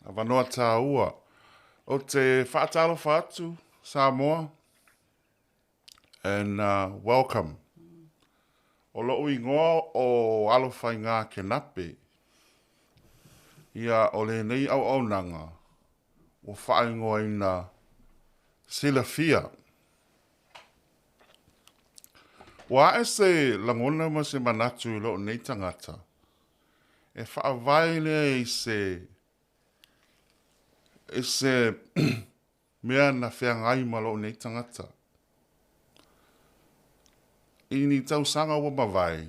Wanoa tā ua. O te whaatalo whaatu, Samoa. And welcome. O loo ingoa o alowhai ngā ke nape. Ia o le nei au nanga. O whaingoa ina Silafia. Wa e se langona ma se manatu lo nei tangata. E whaavai le e se mea na whiangai ma lo nei tangata. I ni tau sanga wa mawai.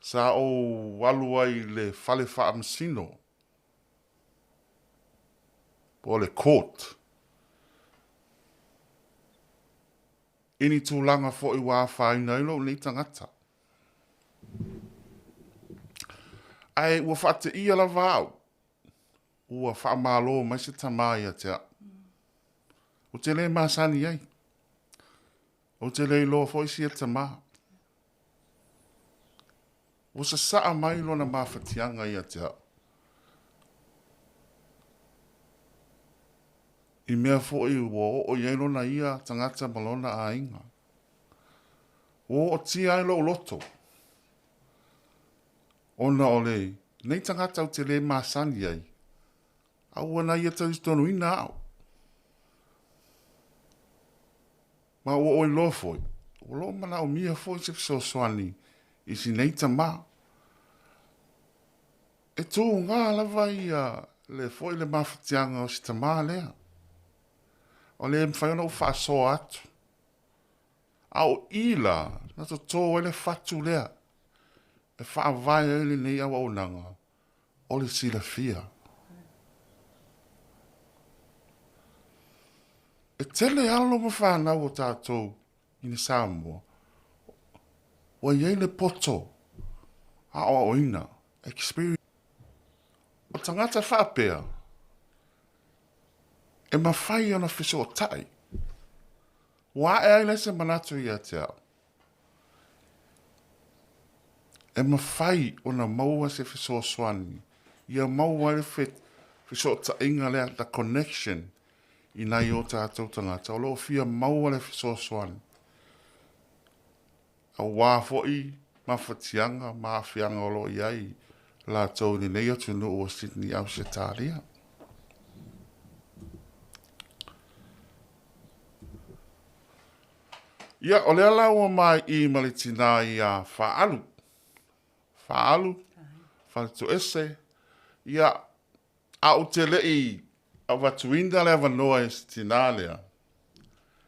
Sa o waluai le fale whaamsino. Po le court. Ini tūlanga fo i wā whaina ilo nei tangata. Ai, ua whaate ia la vāu. Ua whaamalo mai se tamai a tea. O te le māsani ai. O te le loa fo i si a tamā. O sa saa mai lo na mawhatianga i a tea. I mea fo i ua o iei lona ia tangata malona a inga. O ti ai lo loto. Ona ole, nei tangata o te le māsani ai. Au ana ia tau tonu ina au. Ma o oi lo foi. O lo mana o mia foi se so soani. I si nei tamā. E tū ngā lava ia le foi le mawhatianga o si tamā lea. O le mwhaiona o whaaso atu. Au ila, na to tō ele whatu lea. E whaavai ele nei au au nanga. O le Silafia. E tele alo ma whanau o tātou i ni Samoa. O iei le poto. A o ina. Experience. O tangata whaapea. E mawhai ana whiso o tai. Wa e aile se manatu i a te au. E mawhai o na maua se whiso o swani. Ia maua le whiso o ta inga lea the connection. I nai o tātou tangata. O loo fia maua le whiso o swani. A wā foi ma whatianga, ma whianga o lo iai. La tau ni nei atu no o Sydney au se tāria. Ia, o lea lau mai I malitina I a Faaalu. Faaalu, whalitu ese. Ia, a o te lei a watuinda lea wanoa e sitina lea.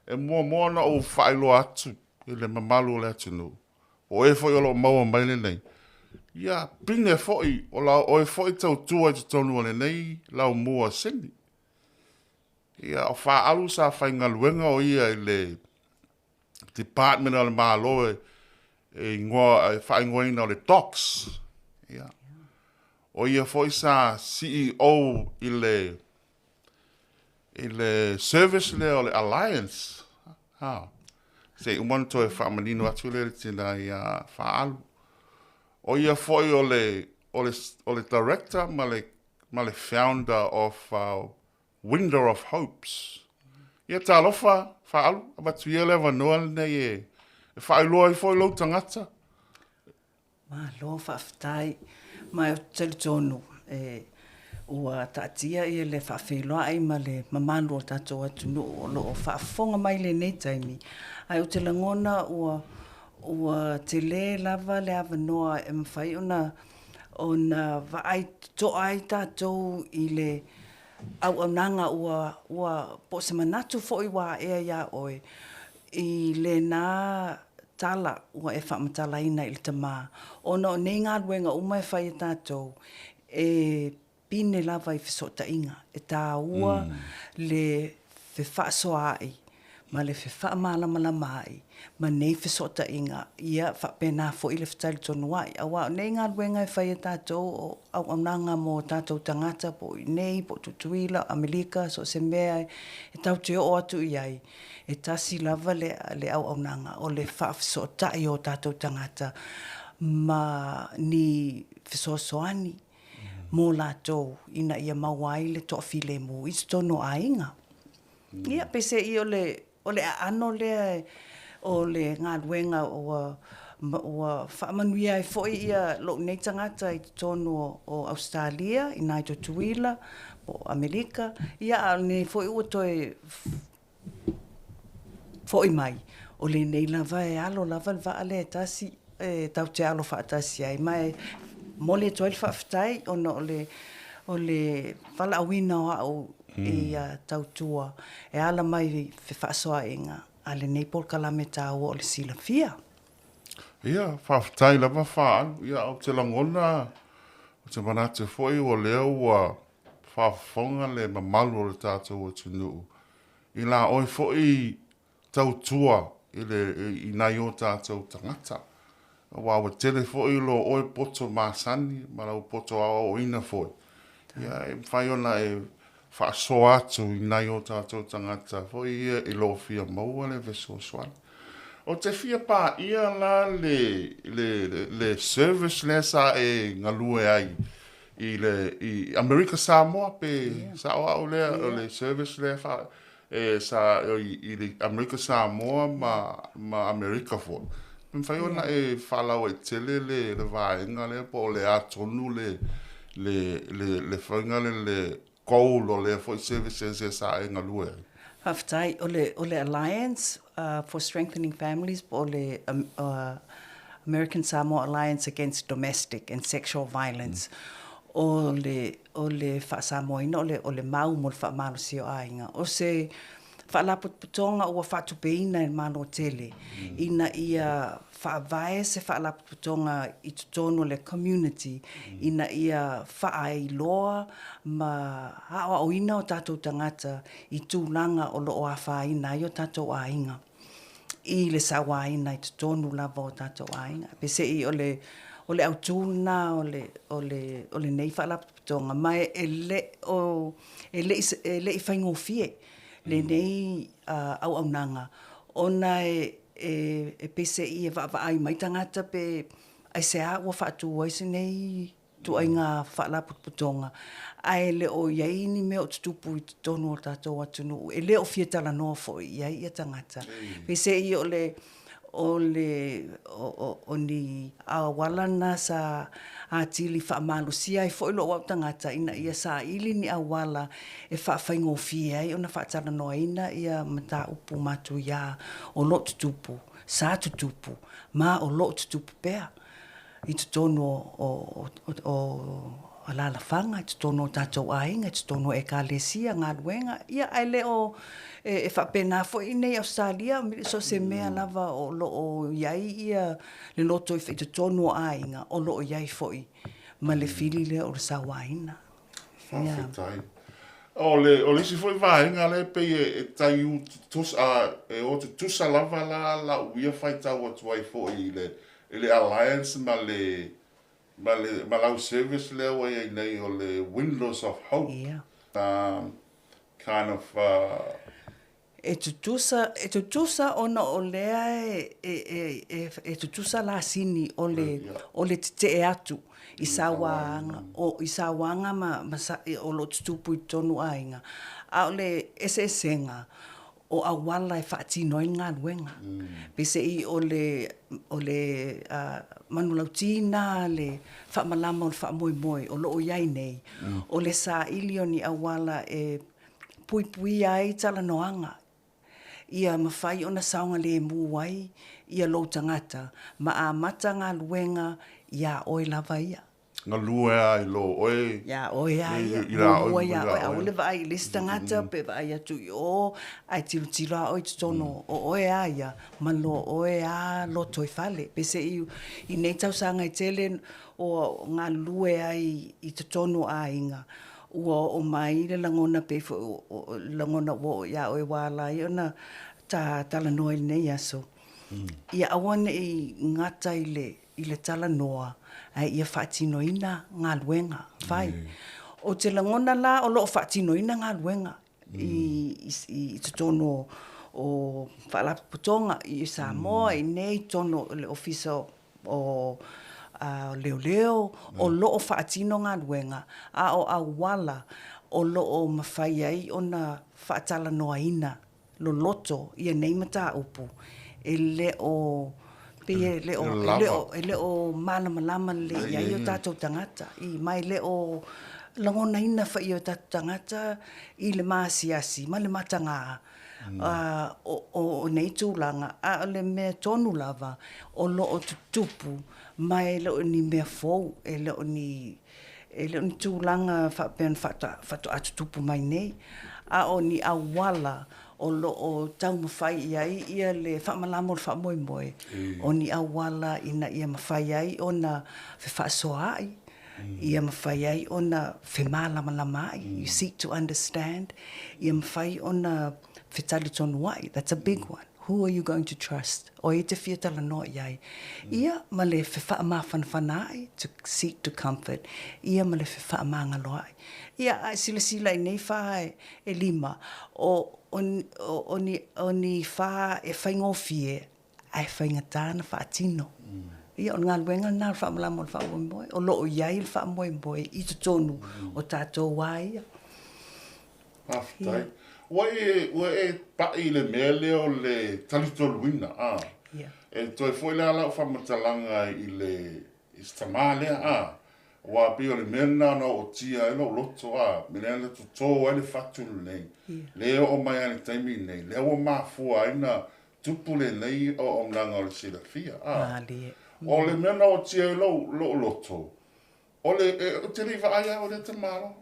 E mua na o whailo atu. I le mamalu le atu no. O e foi o lo maua maile nei. Ia, pinge foi, o e foi tau tua I te tonu le nei, lau mua sini. Ia, o Faaalu sa whainga luenga o ia I le Department o le malo e whaingoa ina o le docs. Ia. O ia foi sa CEO I le service le o le Alliance. Ha. Se umanu to e whaamanino atu le tina I a Faaalu. O ia foi o le director ma le founder of Window of Hopes. Ia talofa Faaalu, abatu ia le wanoa nei e whaeloa I foi lau tangata. Ma lo whaftai, mai o telitonu, ua taatia ia le whawheloa ai ma le mamanu o tatou atu no o lo o whaafonga mai le nei taimi. Ai o te langona ua te le lava le awanoa e mawhai ona vaai to ai tatou I le au nanga ua po se manatu foi wa ia oe I le na tala ua e whaamatala ina I le tamā. Ona o nei ngā ruenga umai whai tātou e pine lava I whisota inga. E tā ua le whewhaasoa ai, ma le whewhaamalama ai, ma nei whisota inga, ia whapena fo I le whataili tonu ai. Awa nei ngā ruenga e whai tātou au nanga mo tātou tangata po I nei, po tutuila, Amerika, so se mea e tau te o atu I ai. E tasi lava le au nanga o le whaafisota I o tātou tangata ma ni whisoasoani mō lātou ina ia mawai le to'awhile mu i tono ainga. Ia pese I o le ano lea o le ngā luenga o whaamanuia e foi ia lo nei tangata I tono o Australia, I nai to tuila, o Amerika, ia ne foi ua toe foi mai. O le nei lava e alo lava le vaa le tasi, tau te alo wha atasi ai, mai mo le toile whaafitai, o le whala awina o au I tautua, e ala mai fe whaasoa inga, a le nei pol kalame tau o le Silafia. Ia, whaafitai lava Faaalu, ia au te langona, o te manate foi o leo ua whaafonga le mamalu o le tātou o tunuu. I la oi foi tautua I nai o tātou tangata. Wa wa tele foi lo oi poto masani, ma lau poto o ina foi. Ia, e whai ona e whaasoa atu I nai o tātou tangata, foi ia I lo fia maua le veso swan. O te fia pā ia la le service le sa e ngalue ai I Amerika Samoa pe sa o le service le fa sa I le Amerika Samoa ma Amerika fo. Mwhai ona e whalau e tele le vaenga le po le atonu le whainga le kou lo le fo services e sa e ngalue ai. Haftai, o le Alliance for Strengthening Families, o le American Samoa Alliance Against Domestic and Sexual Violence, o le whaasamoina, o le mau mo le whaamalo sio ainga. O se whaalaputonga ua whaatupeina e mano tele, ina ia whaavae se whaalaputonga I tutono le community, ina ia whaailoa ma hawa oina o tātou tangata I tūlanga o loo a whaina I o tātou ainga. I le sawaina I tutono lava o tātou ainga. Pese I o le autuna o le nei whaalaputonga, mai e le I whaingofie, le nei au nanga. Ona e pese I e whaai mai tangata pe ai se a ua whaatu waise nei tu ai ngā whaalaputonga. Ai le o iai ni mea o tutupu I tono o tātou atunu. E le o fietala noa fo iai ia tangata. Pese I o ni awalana sa atili whaamalusia I fo ilo o tangata ina ia sa ili ni awala e whaaffaingofia ai ona whaatala noa ina ia mata upu matu ia o lo tutupu, sa tutupu, ma o lo tutupu pea I tutono o alala whanga, I tutono o tātou ainga, I tutono e kālesia ngā luenga, ia ai le o e whapena fo I nei Australia, so se mea lava o lo o iai ia le loto I tutono ainga, o lo o iai fo I, ma le fili le o le sawaina. Whawhetai. O le si foi vaenga le pe e tai u o te tusa lava la uia whai tau atu ai fo I le alliance ma lau service le o ai nei o le windows of hope. Yeah. Kind of E tutusa ona o lea e tutusa la sini o le te e atu I sawanga ma o lo tutupu I tonu ainga. A o le esenga o awala e whaatino I ngā luenga. Pese I o le manulautina, le whaamalama o le whaamoimoe, o loo iai nei. O le sa ilioni awala e pui ai tala noanga. Ia mawhai ona saunga le muwai, ia lo tangata, ma a mata ngā luenga, ia oi lava ia. ngā lua I lo oe. Ia oi ai, ia oi, au le vai lesi tangata, pe vai atu I o, ai tiro a oi tutono, o oe a ia, ma lo oe a lo toi fale. Pese I nei tau sanga I tele o ngā lue ai I tutono a inga. Ua o mai le langona pe langona wo ia oi wala I ona tala noa I nei aso. Ia awane I ngata I le tala noa ai ia whaatinoina ngā luenga, whai. O te langona la o loo whaatinoina ngā luenga I tono o whaalaputonga I Samoa I nei tono le ofisa o leo leo, o loo whaatino ngā ruenga, a o wala, o loo mawhai ai o na whaatala noa ina, lo loto, ia neimata upu, e leo malama le ia o tātou tangata, i mai leo langona ina wha i o tātou tangata, i le maasiasi, ma le matanga, o nei tūlanga, a le mea tonu lava, o loo tutupu, mai leo ni mea fōu, e leo ni tūlanga whatu atutupu mai nei, a o ni awala, o loo tau mawhai iai, ia le whamalamo le whamoimoe, o ni awala ina ia mawhai ai, o na whaasoa ai, ia mawhai ai, o na whemalama ai, you seek to understand, ia mawhai o na whetali tonu ai, that's a big one. Who are you going to trust? O e te whiatala no iai. Ia ma le whaamawhanawhana ai, to seek to comfort. Ia ma le whaamangalo ai. Ia ai sila i nei whae e lima. O ni wha e whaingofie, ai whaingatāna whaatino. Ia o ngā luenga nā whaamalamo le whaamoimoe, o loo iai le whaamoimoe, i to tonu o tātou wā ia. Haftai. Wa e pai le mea leo le talitolu wina, E toi foi le ala whamatalanga i le istama lea, Wa pio le mena no o tia e lo loto, Mena le tuto e le fatulu nei. Leo o mai ane taimi nei. Leo o mafua ina tupu le nei o omlanga o le Silafia, O le mena o tia e lo loto. O le, o te riva aia o le tamaro,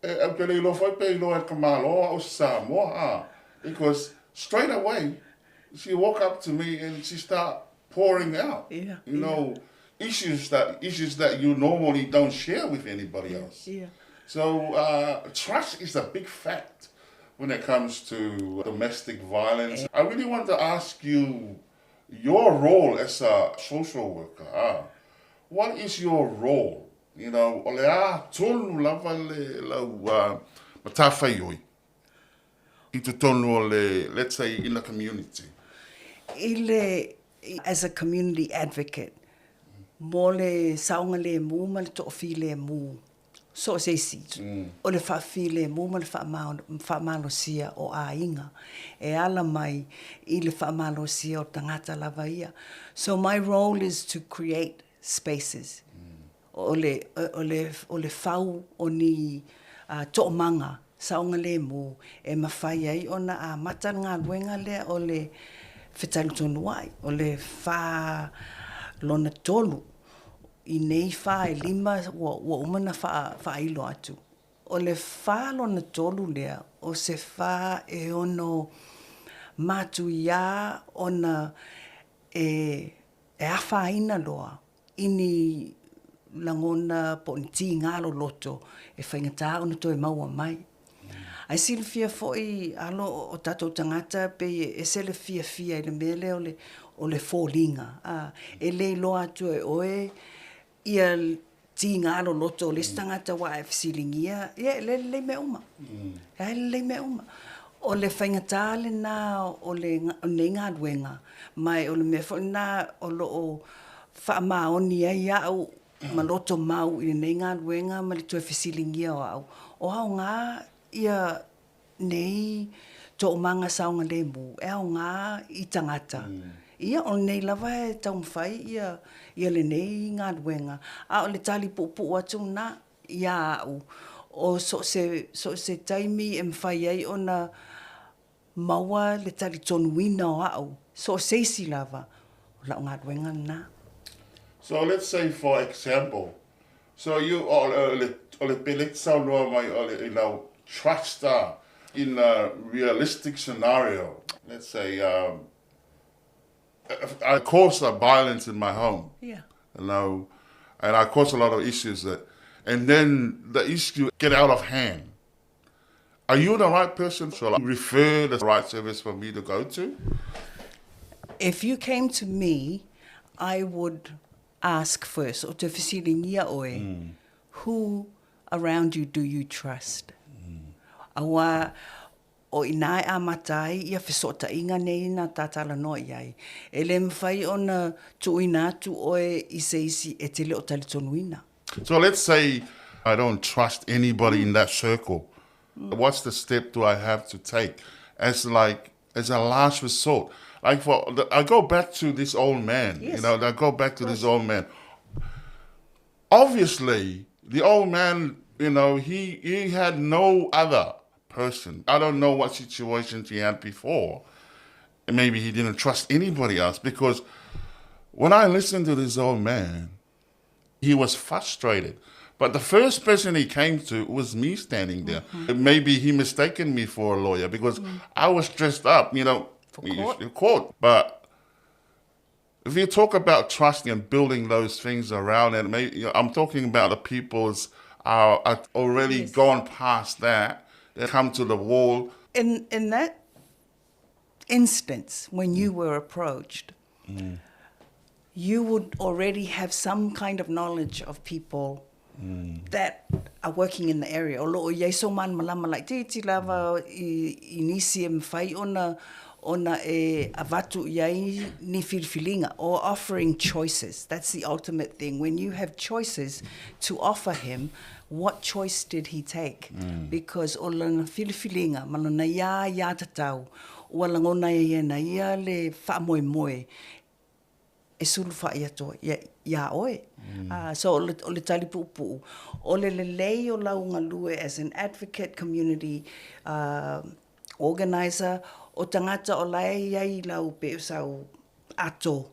Au te leilo foi pe ilo e kamalo o Samoa, Because straight away, she walk up to me and she start pouring out, you know, issues that you normally don't share with anybody else. So trust is a big fact when it comes to domestic violence. I really want to ask you your role as a social worker. What is your role? You know, o le tonu lava le lau matawhaioi. I te tonu o le, let's say, in the community. As a community advocate, mo le saunga le mu, ma le to'ofi le mu, so se si. O le whaafi le mu, ma le whaamalosia o a inga. E ala mai I le whaamalosia o tangata lava ia. So my role is to create spaces. O le whau o ni to'omanga, saunga le mu, e mawhai ai o na a mata ngā luenga lea o le whetali tonu ai, o le wha lona tolu, I nei wha e lima wa umana wha ilo atu. O le wha lona tolu lea, o se wha e ono matu ia ona e awha ina loa, ini langona po ni ti ngalo loto e whaingata ona to e maua mai. Ai Silafia foi alo o tatou tangata pe e Silafia i le mele o le fōlinga. E le loa atu e oe ia ti ngalo loto o le tangata wa e fisilingia. Ia le me uma. Ia le me uma. O le whaingata le na o le ngā duenga. Mai o le me fo na o lo o whaamaoni ai au maloto mau I nei ngā luenga ma le tue fisilingia o au. O hao ngā ia nei to manga saunga le mu. E hao ngā I tangata. Ia o nei lava e tau mwhai ia le nei ngā luenga. A o le tali pupu atu na ia au. O so se taimi e mwhai ai o na maua le tali tonuina o au. So se si lava o lau ngā luenga na. So let's say, for example, so you ole peletsa loa mai ole you know trust in a realistic scenario. Let's say I cause violence in my home. Yeah. You know, and I cause a lot of issues and then the issue get out of hand. Are you the right person to refer the right service for me to go to? If you came to me, I would ask first, o te whisiringia oe, who around you do you trust? Awa, o inae a matai ia fesota inga nei na tatala no iai. Ele mwhai o na tuina atu oe isi e te leo talitonuina. So let's say I don't trust anybody in that circle. What's the step do I have to take as a last resort? Like I go back to this old man, Yes. I go back to this old man. Obviously, the old man, he had no other person. I don't know what situations he had before. Maybe he didn't trust anybody else, because when I listened to this old man, he was frustrated. But the first person he came to was me standing there. Maybe he mistaken me for a lawyer because I was dressed up, For court. court. But if you talk about trusting and building those things around it, maybe I'm talking about the people's are already gone past that. They come to the wall. In that instance, when you were approached, you would already have some kind of knowledge of people that are working in the area. O loo iai so man malama like te lava I nisi e mwhai ona e avatu iai ni whirwhilinga, or offering choices. That's the ultimate thing. When you have choices to offer him, what choice did he take? Because o lana whirwhilinga, malana ia tatau, ua langona na ia le whaamoemoe, e sulu wha to ia oe. So o le tali pupu, o le lei o launga lue as an advocate, community organizer, o tangata o lai iai lau pe sau ato,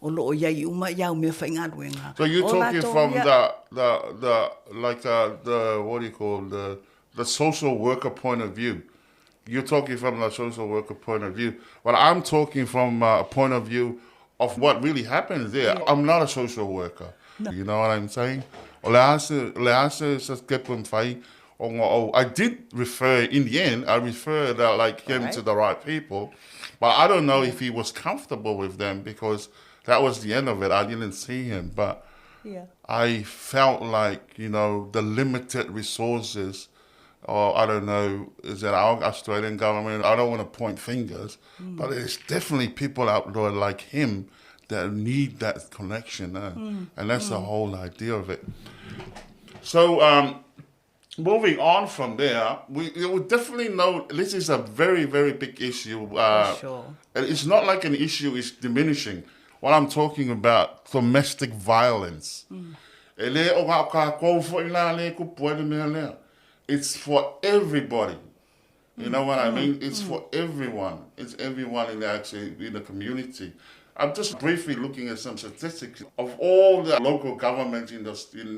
o loo iai uma iau mea whaingaruenga. So you're talking from the what do you call, the social worker point of view. You're talking from the social worker point of view. But I'm talking from a point of view of what really happens there. Yeah. I'm not a social worker. No. You know what I'm saying? I did refer, in the end, I referred him to the right people. But I don't know if he was comfortable with them, because that was the end of it. I didn't see him. But I felt like, the limited resources, or I don't know, is it our Australian government? I don't want to point fingers, but there's definitely people out there like him that need that connection. And that's the whole idea of it. So moving on from there, you would definitely know this is a very, very big issue. Sure. And it's not like an issue is diminishing. What I'm talking about, domestic violence. It's for everybody. You know what I mean? It's for everyone. It's everyone in the community. I'm just briefly looking at some statistics of all the local governments in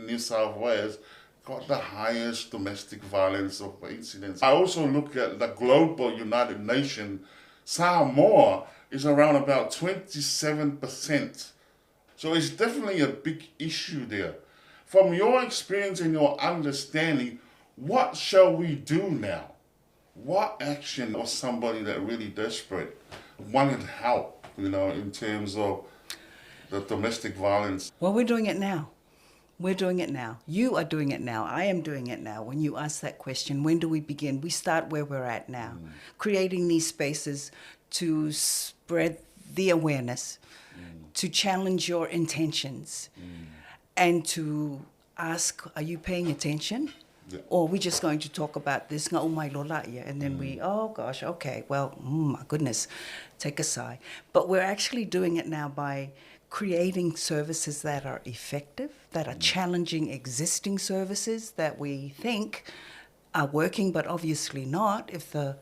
New South Wales got the highest domestic violence of incidents. I also look at the global United Nations. Samoa is around about 27%. So it's definitely a big issue there. From your experience and your understanding, what shall we do now? What action or somebody that really desperate wanted help, in terms of the domestic violence? Well, we're doing it now. We're doing it now. You are doing it now. I am doing it now. When you ask that question, when do we begin? We start where we're at now, creating these spaces to spread the awareness, to challenge your intentions, and to ask, are you paying attention? Yeah. Or are we just going to talk about this, and then we, oh gosh, okay, well, my goodness, take a sigh. But we're actually doing it now by creating services that are effective, that are challenging existing services that we think are working, but obviously not if the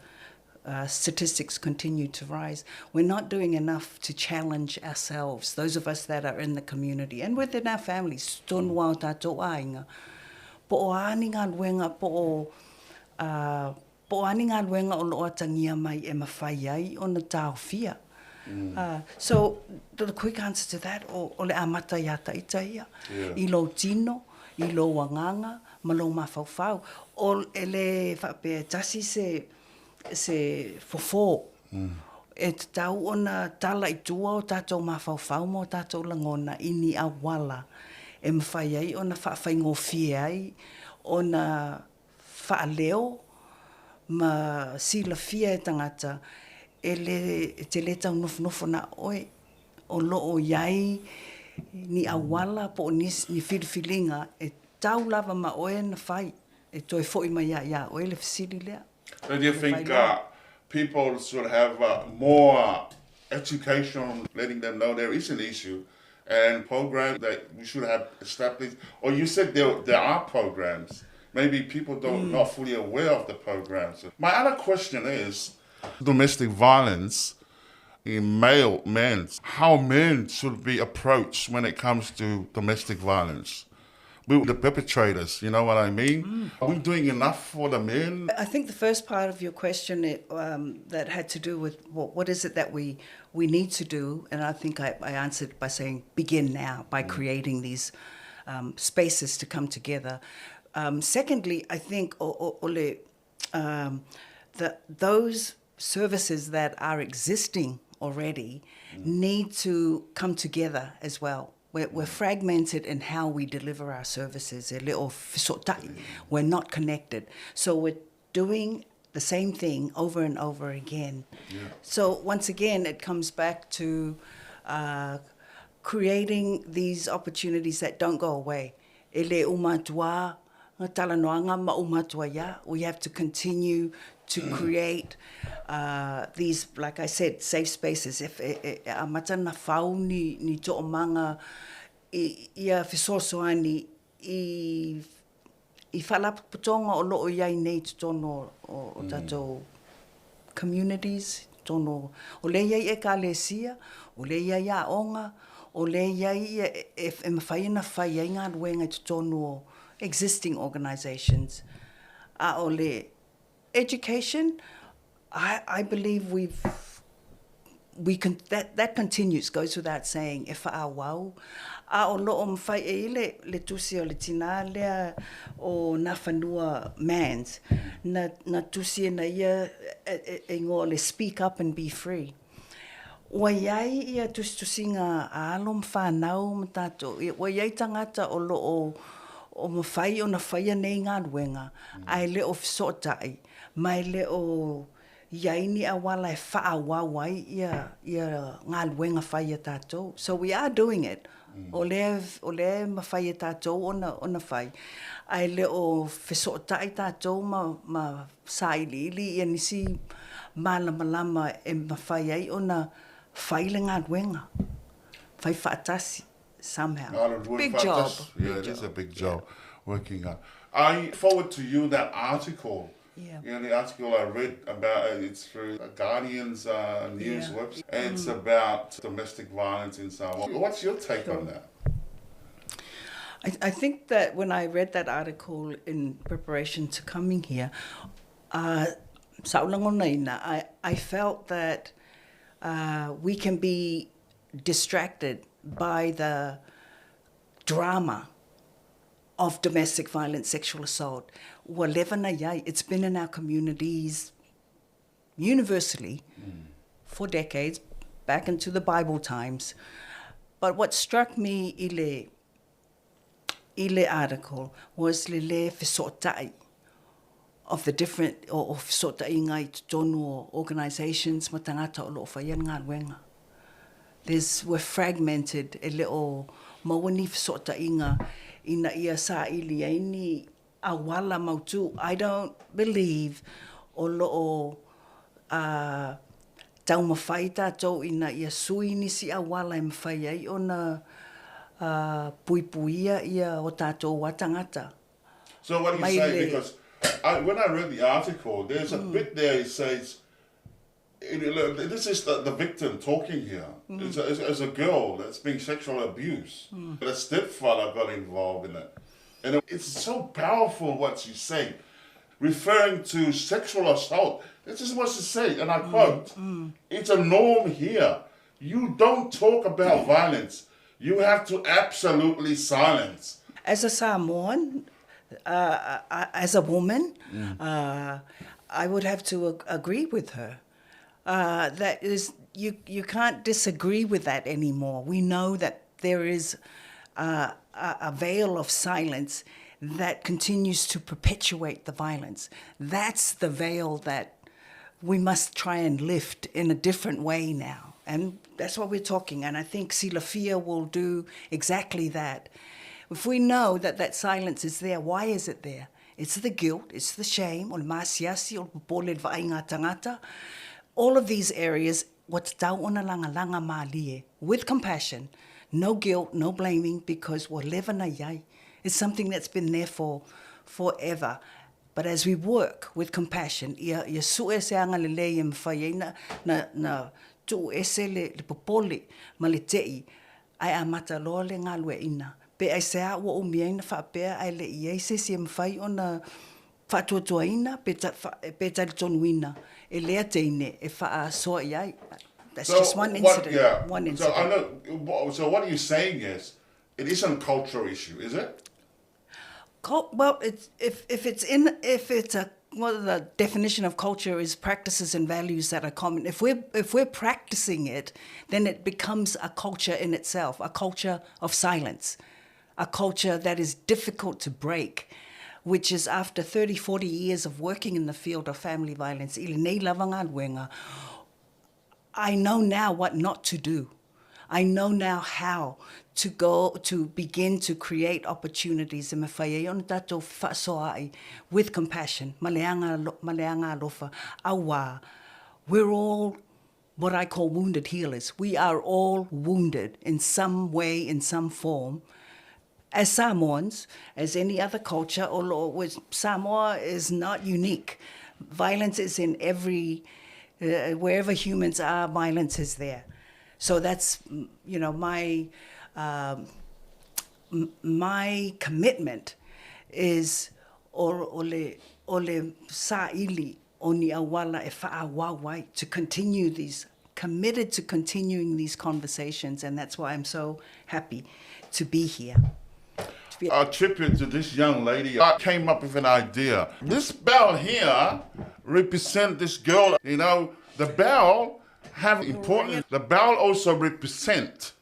statistics continue to rise. We're not doing enough to challenge ourselves, those of us that are in the community and within our families. Tonua o tātou ainga. Po o ani ngā luenga, po o ani ngā luenga o loa tangia mai e mawhai ai o na tāwhia. So the quick answer to that, o le amata ia taita ia, I lo tino, I lo wanganga, ma lo mawhauwhau, o ele whape tasi se fofo. E te tau o na tala I tua o tātou mawhauwhau mo tātou langona ini a wala. E mawhai ai o na whawhaingo fie ai, o na whaaleo, ma Silafia e tangata, te le tau nofo na oe, o loo iai ni awala po ni whiriwhiringa e tau lava ma oe na whai, e toi fo i mai ia oe le fisiri lea. So do you think people should have more education, letting them know there is an issue, and programs that we should have established? Or you said there are programs. Maybe people not fully aware of the programs. My other question is domestic violence in men. How men should be approached when it comes to domestic violence? We the perpetrators, you know what I mean? Are we doing enough for the men? I think the first part of your question that had to do with what is it that we need to do, and I think I answered by saying begin now, by creating these spaces to come together. Secondly, I think those services that are existing already need to come together as well. We're fragmented in how we deliver our services. We're not connected. So we're doing the same thing over and over again. Yeah. So once again, it comes back to creating these opportunities that don't go away. We have to continue to create these, like I said, safe spaces. If matana fau ni to manga ia fisosoani I whalaputonga o loo iai nei tono o tatou communities, tono o le iai e kalesia, o le iai a onga, o le iai e mawhaina whai ai ngā ruenga tono existing organizations. O le education, I believe that continues, goes without saying. E whaawau, o loo mwhai e le tusi o le tina lea o na whanua mans, na tusi e na ia e ngō le speak up and be free. Wa iai ia tusinga a alom whanau matato, wa iai tangata o loo o mawhai o na whaia nei ngā ruenga, ai le o fisotai, mai le o iai ni awala e whaawawai ia ngā ruenga whaia tātou. So we are doing it. O le mawhai e tātou o na whai. Ai le o fisotai tātou ma sailili ia nisi malama e mawhai ai o na whai le ngā ruenga. Whai whaatasi. Somehow. Big job. Yeah, it is a big job working on. I forward to you that article. Yeah. You know, the article I read about, it's through Guardian's news website. It's about domestic violence in Samoa. What's your take on that? I think that when I read that article in preparation to coming here, I felt that we can be distracted by the drama of domestic violence, sexual assault. It's been in our communities universally for decades, back into the Bible times. But what struck me ile article was le fisotai of the different, or fisotai ngai tonu organizations matangata o lo whaia ngā ruenga. We're fragmented e leo mawani fisota inga ina ia sa ili aini awala mautu. I don't believe o loo tau mawhai tātou ina ia sui nisi awala e mawhai ai o na puipuia ia o tātou watangata. So what do you say? Because when I read the article, there's a bit there it says, this is the victim talking here. It's a girl that's being sexually abused. The stepfather got involved in it. And it's so powerful what she said, referring to sexual assault. This is what she said, and I quote, it's a norm here. You don't talk about violence. You have to absolutely silence. As a Samoan, as a woman, I would have to agree with her. That is, you can't disagree with that anymore. We know that there is a veil of silence that continues to perpetuate the violence. That's the veil that we must try and lift in a different way now. And that's what we're talking. And I think Silafia will do exactly that. If we know that that silence is there, why is it there? It's the guilt, it's the shame, all of these areas, with compassion, no guilt, no blaming, because it's something that's been there for forever. But as we work with compassion, pe ai sea wa o miaina fa pe ai le ia se mfai ona fa tuaina pe tonuina e le teine e fa so ia. That's just one incident. One incident. So I know. So what you're saying is, it isn't a cultural issue, is it? Well, if it's a well, the definition of culture is practices and values that are common. If we're practicing it, then it becomes a culture in itself, a culture of silence, a culture that is difficult to break, which is after 30, 40 years of working in the field of family violence. I know now what not to do. I know now how to begin to create opportunities with compassion. We're all what I call wounded healers. We are all wounded in some way, in some form. As Samoans, as any other culture, Samoa is not unique. Violence is in every, wherever humans are, violence is there. So that's, my commitment is ole sa ili oni awala e faawawai, to continue these, committed to continuing these conversations, and that's why I'm so happy to be here. A tribute to this young lady. I came up with an idea. This bell here represents this girl. The bell have importance. The bell also represents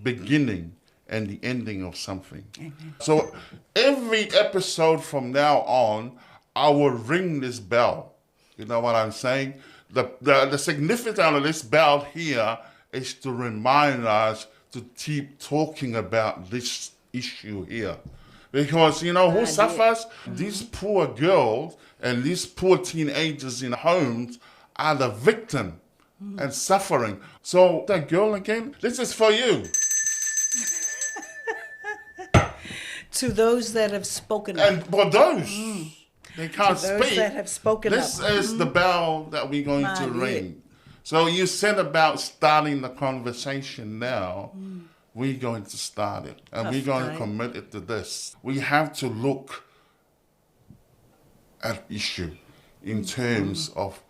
beginning and the ending of something. Amen. So every episode from now on, I will ring this bell. You know what I'm saying? The significance of this bell here is to remind us to keep talking about this issue here. Because, who suffers? These poor girls and these poor teenagers in homes are the victim and suffering. So that girl again, this is for you. To those that have spoken up. And for those, they can't to those speak. That have spoken this up. is the bell that we're going to ring. So you said about starting the conversation now. We're going to start it. And we're going to commit it to this. We have to look at issue in terms of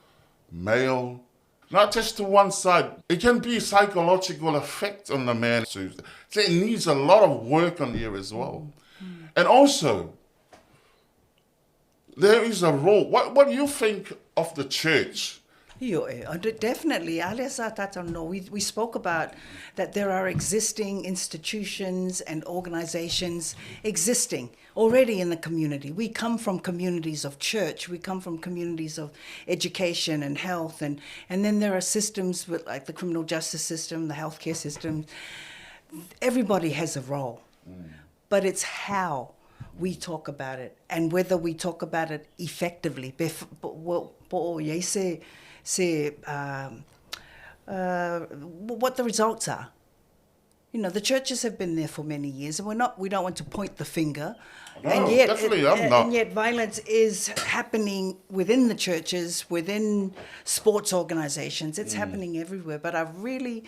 male, not just to one side. It can be psychological effect on the man. So it needs a lot of work on here as well. And also, there is a role. What do you think of the church? Definitely. We spoke about that there are existing institutions and organizations existing already in the community. We come from communities of church. We come from communities of education and health. And then there are systems like the criminal justice system, the healthcare system. Everybody has a role. But it's how we talk about it and whether we talk about it effectively. What the results are. The churches have been there for many years, and we don't want to point the finger. No, and yet, definitely, I'm not. And yet violence is happening within the churches, within sports organizations. It's happening everywhere. But I really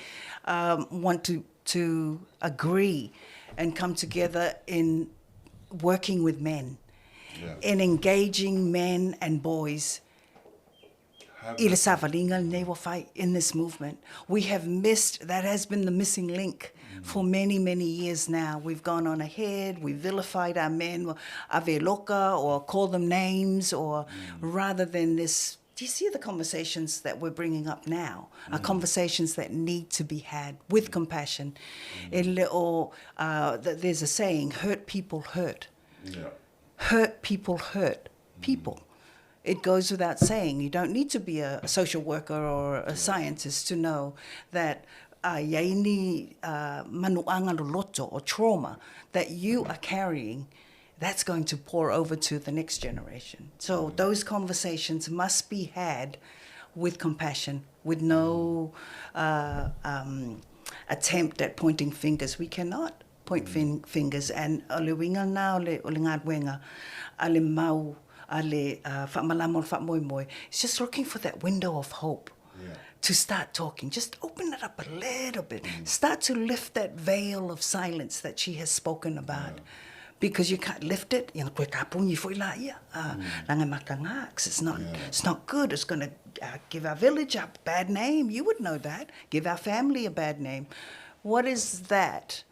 want to agree and come together in working with men, in engaging men and boys in this movement. We have missed, that has been the missing link for many, many years now. We've gone on ahead, we've vilified our men, aveloka, or called them names, or rather than this. Do you see the conversations that we're bringing up now are conversations that need to be had with compassion? There's a saying, hurt people hurt. Hurt people hurt people. It goes without saying. You don't need to be a social worker or a scientist to know that yaini manuanga loloto or trauma that you are carrying, that's going to pour over to the next generation. So those conversations must be had with compassion, with no attempt at pointing fingers. We cannot point fingers. And ole winga na ole ngā wenga, ale mau, ale whamalamon whamoimoe. It's just looking for that window of hope to start talking. Just open it up a little bit. Start to lift that veil of silence that she has spoken about. Because you can't lift it, it's not good. It's going to give our village a bad name. You would know that. Give our family a bad name. What is that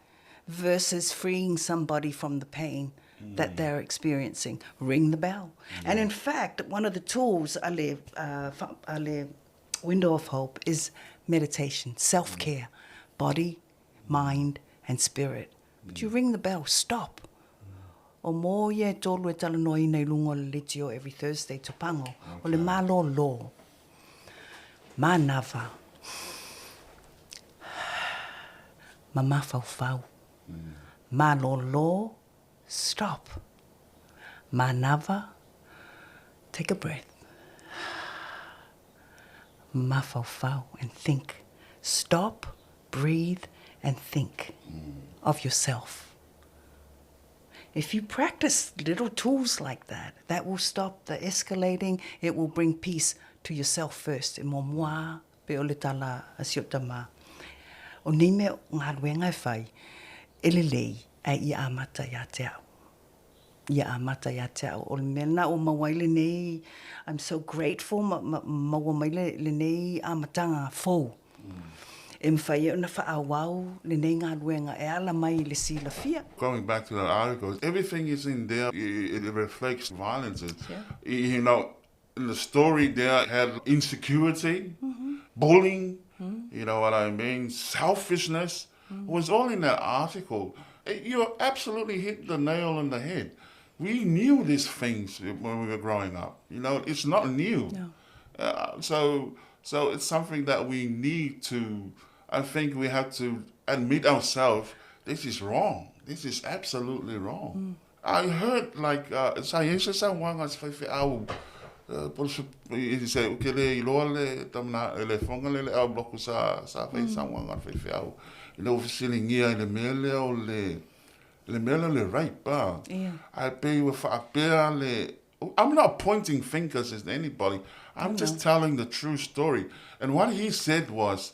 versus freeing somebody from the pain that they're experiencing? Ring the bell. And in fact, one of the tools, window of hope, is meditation, self-care, body, mind, and spirit. But you ring the bell, stop. O mō ia tōlu e tala noi nei lungo le litio every Thursday to pango. O le mālo lo. Mā nawa. Ma mawhau whau. Mā lo, stop. Mā nawa, take a breath. Ma whau whau, and think. Stop, breathe, and think of yourself. If you practice little tools like that, that will stop the escalating. It will bring peace to yourself first. E mo mua pe o le tala a siotama. O ni me ngā ruenga whai, ele lei a ia amata ia te au. Ia amata ia te au. O le mena o mawaile nei, I'm so grateful, mawaile le nei amatanga fau. Going back to that article, everything is in there. It reflects violence. You know, in the story there had insecurity, bullying, you know what I mean, selfishness. It was all in that article. You absolutely hit the nail on the head. We knew these things when we were growing up. You know, it's not new. No. So it's something that we need to, I think we have to admit ourselves, this is wrong. This is absolutely wrong. I heard like, he said, okay, le iloa tamna le fonga le au bloku sa fai sa wanga fai au. Le ofisili ngia le mele o le mele le right ba. I pay with a le. I'm not pointing fingers at anybody. I'm just telling the true story. And what he said was,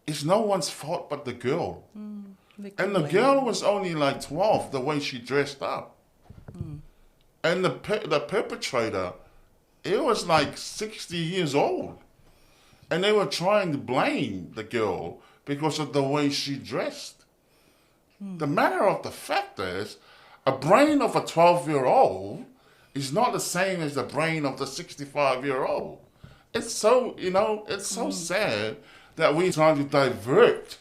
it's no one's fault but the girl. And the girl was only like 12, the way she dressed up. And the perpetrator, it was like 60 years old. And they were trying to blame the girl because of the way she dressed. The matter of the fact is, a brain of a 12-year-old is not the same as the brain of the 65-year-old. It's so, it's so sad that we're trying to divert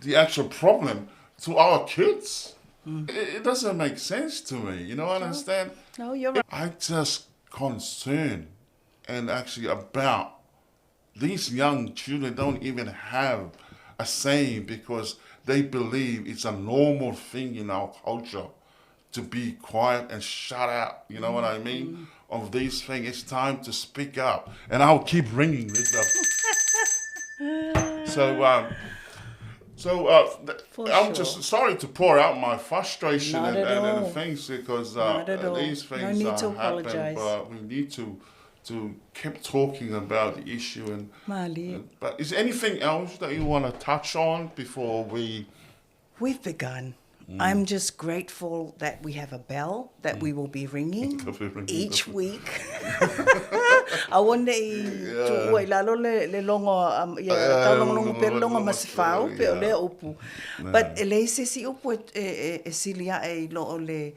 the actual problem to our kids. It doesn't make sense to me, you know what I understand? No, you're right. I'm just concerned and actually about these young children don't even have a saying because they believe it's a normal thing in our culture to be quiet and shut out, you know what I mean? Of these things, it's time to speak up. And I'll keep ringing this up. I'm just sorry to pour out my frustration and things because these things happen, but we need to keep talking about the issue. But is there anything else that you want to touch on before we... We've begun. I'm just grateful that we have a bell that we will be ringing each week. I wonder i lalo le longo longo pe longo masifau pe ole upu. But ele se si upu e silia e lo ole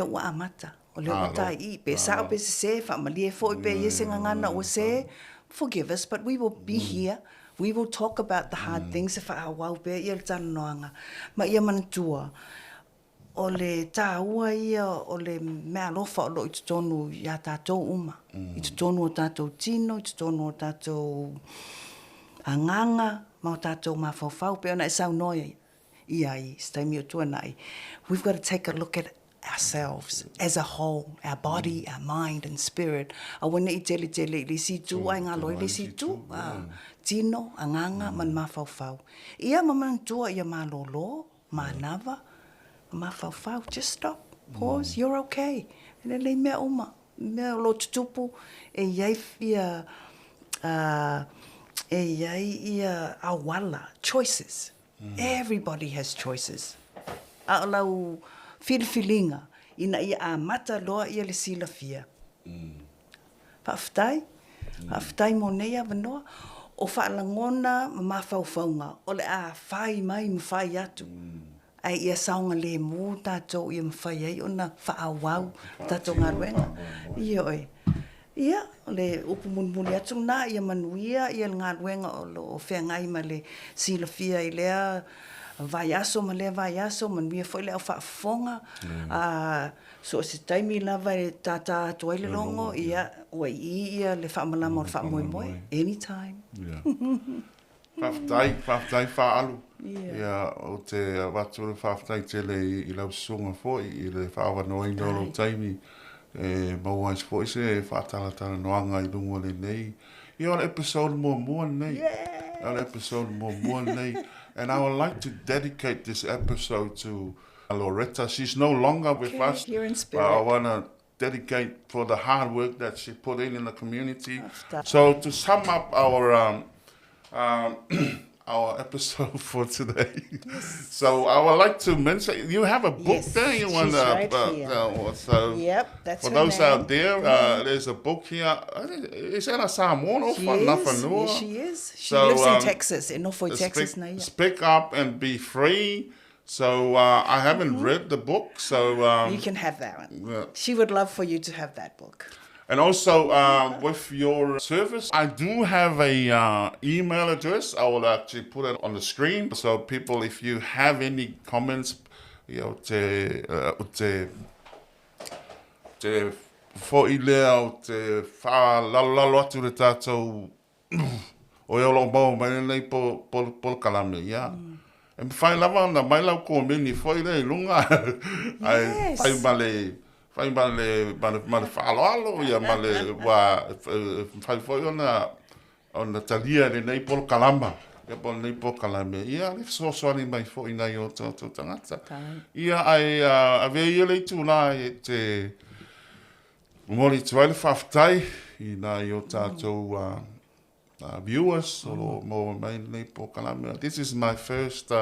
wa amata. Ole wa tai pe sa pe se fa mali fo pe yese ngana o se. Forgive us, but we will be here. We will talk about the hard things if I wow be yel tan noanga. Ma ia manatua. o le tāua ia o le mea lofa o lo i tonu ia tātou uma. I tonu o tātou tino, i tonu o tātou anganga, ma o tātou mawhauwhau, pe ona e sau noia ia I staimi o tuanai. We've got to take a look at ourselves as a whole, our body, our mind and spirit. A wana I tele I le situ, ai ngā loi le situ, tino, anganga, man mawhauwhau. Ia mamantua ia malolo, manawa, mawhauwhau, just stop, pause, you're okay. And le mea uma, mea lo tutupu, e iai ia, e iai ia awala, choices. Everybody has choices. A lau filfilinga, ina ia a mata loa ia le silafia. Whaftai mo neia wanoa, o whaalangona ma mawhauwhaunga, o le a whai mai mwhai atu. Ai ia saunga le mō tātou ia mwhai ai, ona whaawau tātou ngā ruenga. Ia oi. Ia, le upu munmuli atu nā, ia manuia, ia ngā ruenga o whengai ma le silafia I lea, vai aso ma lea vai aso, manuia foi lea o whaafonga. So se taimi lava e tata atu ai le longo, ia, oi ia le whaamalama o le whaamoemoe, anytime. Whaftai Faaalu. Ia, o te watu le whaftai tele I lau sunga foi, I le whaawanoa ino lo taimi. Maua is foi se whaatalatala noanga I lungo le nei. Ia o le episode mua nei. An episode more nei. And I would like to dedicate this episode to Loretta. She's no longer with us. Here in spirit. But I want to dedicate for the hard work that she put in the community. So to sum up our our episode for today. Yes. So I would like to mention, you have a book there. You want to, so yep, that's for her those name. out there, there's a book here. Is that a Samoan or Nafanua? Yes, she is. She lives in Texas, in Norfolk, Texas. Speak Up and Be Free. So I haven't read the book, so you can have that one. Yeah. She would love for you to have that book. And also, with your service, I do have a email address. I will actually put it on the screen. So people, if you have any comments, you know, te fo'ilea o te whaalalo atu le tātou o eo lo mau mai nei po kalame, yeah. E whai lava na mai lau ko meni fo'ilea I lunga. Yes. Ai fai male whaaloalo ia male wa fai foi ona talia le nei polo kalama ia polo nei polo kalame ia le soani mai foi nei o tō tangata ia ai ave ia le tūla e te mori tuai le whaftai I nā I o tātou viewers o mo mai nei polo kalame. This is my first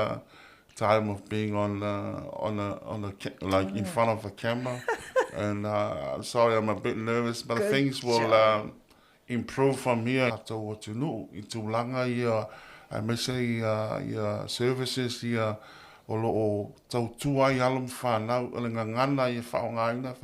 time of being on like in front of a camera. And I'm sorry, I'm a bit nervous, but things will improve from here. Tau o tunu, I tūlanga ia, I may say ia services ia o lo o tau tuai alum whanau, o le ngangana ia whaongaina,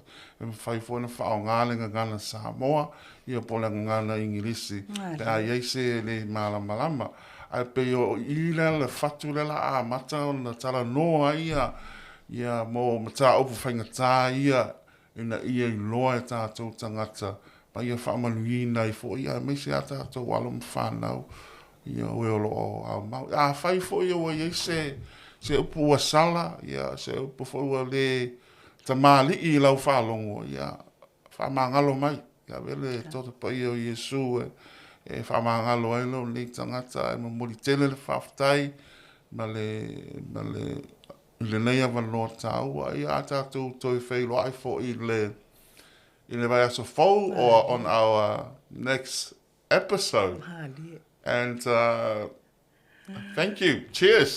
e mwhai na whaonga le ngangana Samoa, ia po le ngangana Ingilisi. Te a iese le malama. Ai pe o ila le fatu le la a mata o na tala noa ia mo mata opu whaingatā ia, ina ia I loa e tātou tangata, pa ia whaamanuina I fo ia, me se a tātou alum whanau, ia oe o loo au mau. A whai fo ia o ia se upu ua sala, ia se upu fo ua le tamali I lau whalongo, ia whamangalo mai, ia vele tota pa ia o Iesu e whamangalo ai lo le tangata, e mamuri tele le whaftai, ma le le nei avaloa tāua ia a tātou toi whailo ai fo I le vai aso fau or on our next episode. And thank you. Cheers.